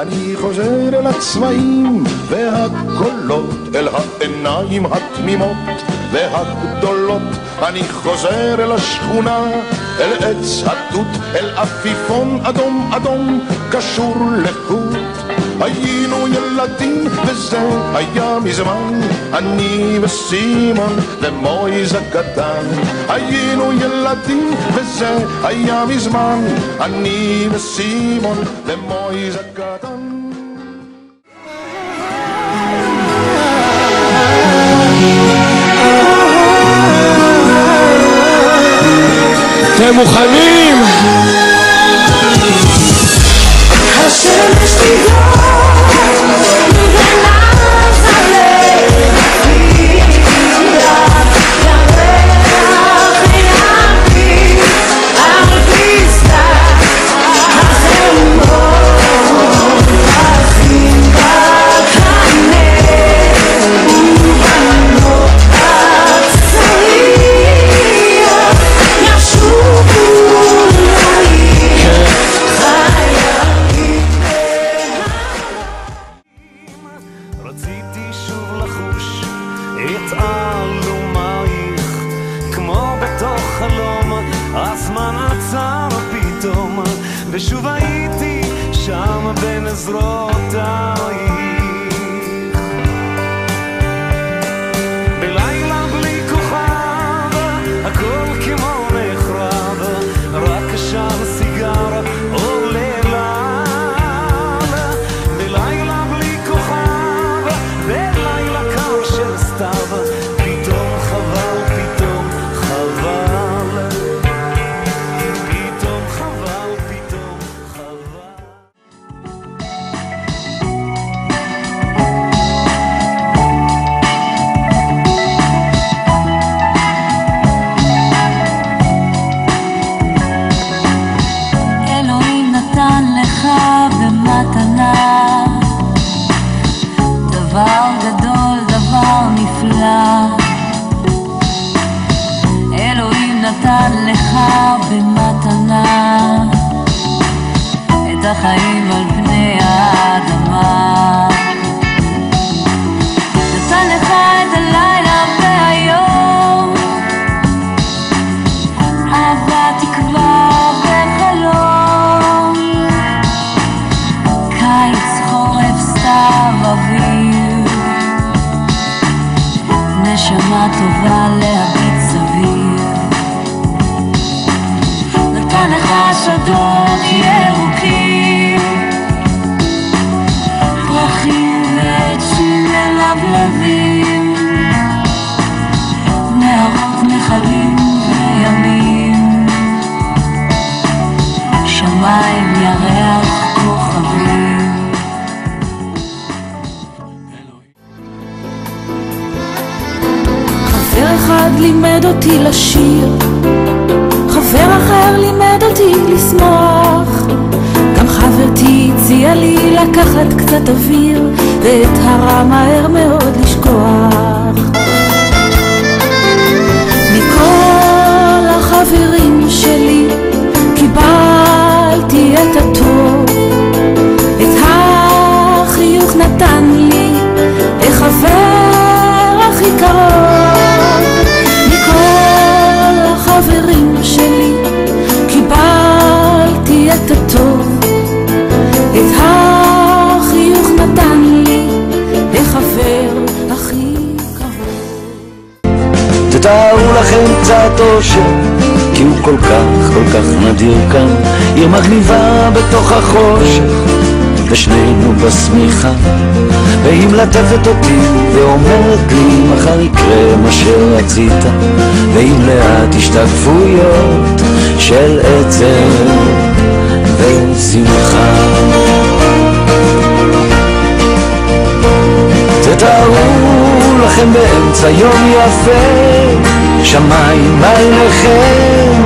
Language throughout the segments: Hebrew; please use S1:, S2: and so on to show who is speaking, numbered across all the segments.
S1: אני חוזר אל הצבעים והקולות, אל העיניים התמימות והגדולות. אני חוזר אל השכונה, אל עץ התות, אל עפיפון אדום אדום קשור לחוט. היינו ילדים וזה היה מזמן, אני וסימון ומויז הקטן. היינו ילדים וזה היה מזמן, אני וסימון ומויז הקטן.
S2: אתם מוכנים? השמש תיגור מבנף הלב ירח ירפי על פיסת החמור אחים בקנה ובנות הצעיר ישובו לעיר חיילים. רציתי שוב לחוש את אלומייך כמו בתוך חלום, הזמן עצר פתאום ושוב הייתי שם בין עזרותייך. בלילה בלי כוכב הכל כמו נחרב, רק עשן סיגר עולה לל. בלילה בלי כוכב בלילה קר של סתיו, פתאום חבל, פתאום חבל, פתאום חבל, פתאום חבל. אלוהים נתן לך במתנה דבר גדול, דבר נפלא. אלוהים נתן לך במתנה את החיים על פני האדמה. נתן לך את הלילה והיום, אהבה, תקווה וחלום, קיץ, חורף, סתיו, אביב, נשמה טובה להביט סביב. נתן לך שדות ירוקים, פרחים ועצים ולבלבים, נהרות, נחלים וימים, שמיים, ירח, כוכבים. חבר אחד לימד אותי לשיר, חבר אחר לימד אותי לשמוח, גם חברתי הציעה לי לקחת קצת אוויר ואת הרע מהר מאוד לשכוח. מכל החברים שלי קיבלתי את הטוב, את החיוך נתן לי החבר הכי קרוב. מכל החברים שלי קיבלתי את הטוב, את החיוך נתן לי החבר הכי קרוב.
S3: תתארו לכם קצת אושר, כי הוא כל כך נדיר כאן, עיר מגניבה בתוך החושך, ושנינו בשמיכה, והיא מלטפת אותי ואומרת לי מחר יקרה מה שרצית, ועם לאט השתקפויות של עצב ושמחה. תתארו לכם באמצע יום יפה, שמיים עליכם,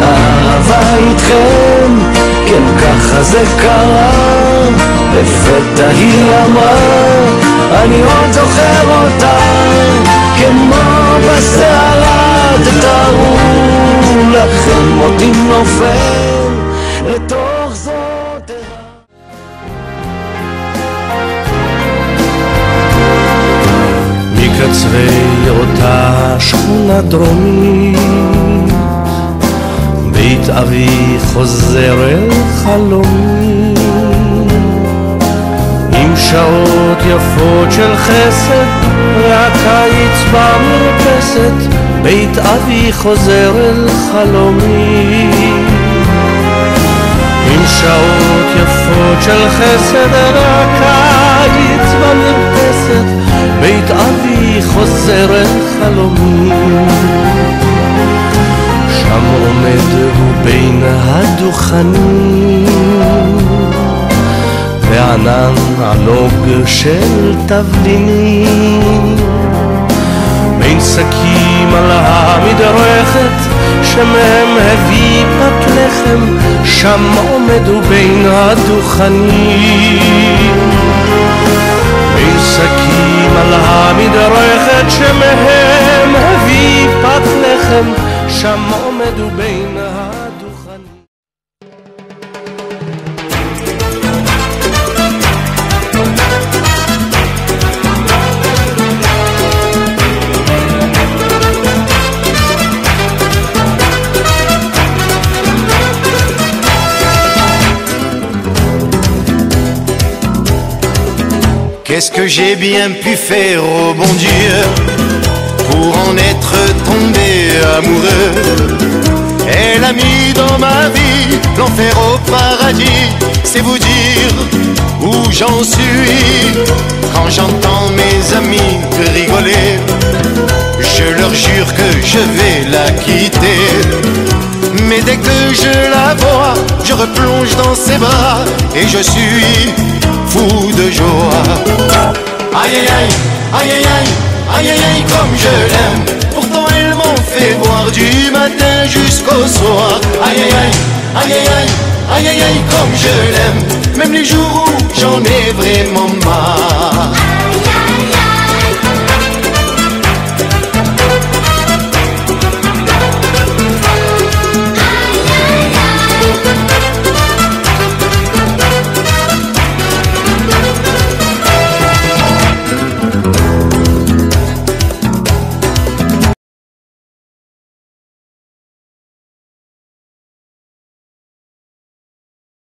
S3: אהבה איתכם, כן ככה זה קרה. לפתע היא אמרה, אני עוד זוכר אותה, כמו בסערה. תתארו לכם מותי נופל לתוך זאת. בקצווי אותה שכונה דרומית, בית אבי חוזר אל חלומי, עם שעות יפות של חסד והקיץ במרפסת, בית אבי חוזר אל חלומי, עם שעות יפות של חסד והקיץ במרפסת, בית אבי חוזר אל חלומי. שם עומד הוא בין הדוכנים, וענן עלוג של תבלינים, בין שקים על המדרכת שמהם הביא פת לחם, שם עומד הוא בין הדוכנים, בין שקים על המדרכת שמהם הביא פת לחם, שם עומד הוא בין הדוכנים.
S4: Qu'est-ce que j'ai bien pu faire au bon Dieu pour en être tombé amoureux? Elle a mis dans ma vie l'enfer au paradis, c'est vous dire où j'en suis. Quand j'entends mes amis rigoler, je leur jure que je vais la quitter. Mais dès que je la vois, je replonge dans ses bras et je suis fou de joie. Aïe aïe aïe, aïe aïe aïe, aïe aïe aïe comme je l'aime. Pourtant elle m'en fait boire du matin jusqu'au soir. Aïe aïe aïe, aïe aïe aïe, aïe aïe aïe comme je l'aime. Même les jours où j'en ai vraiment marre.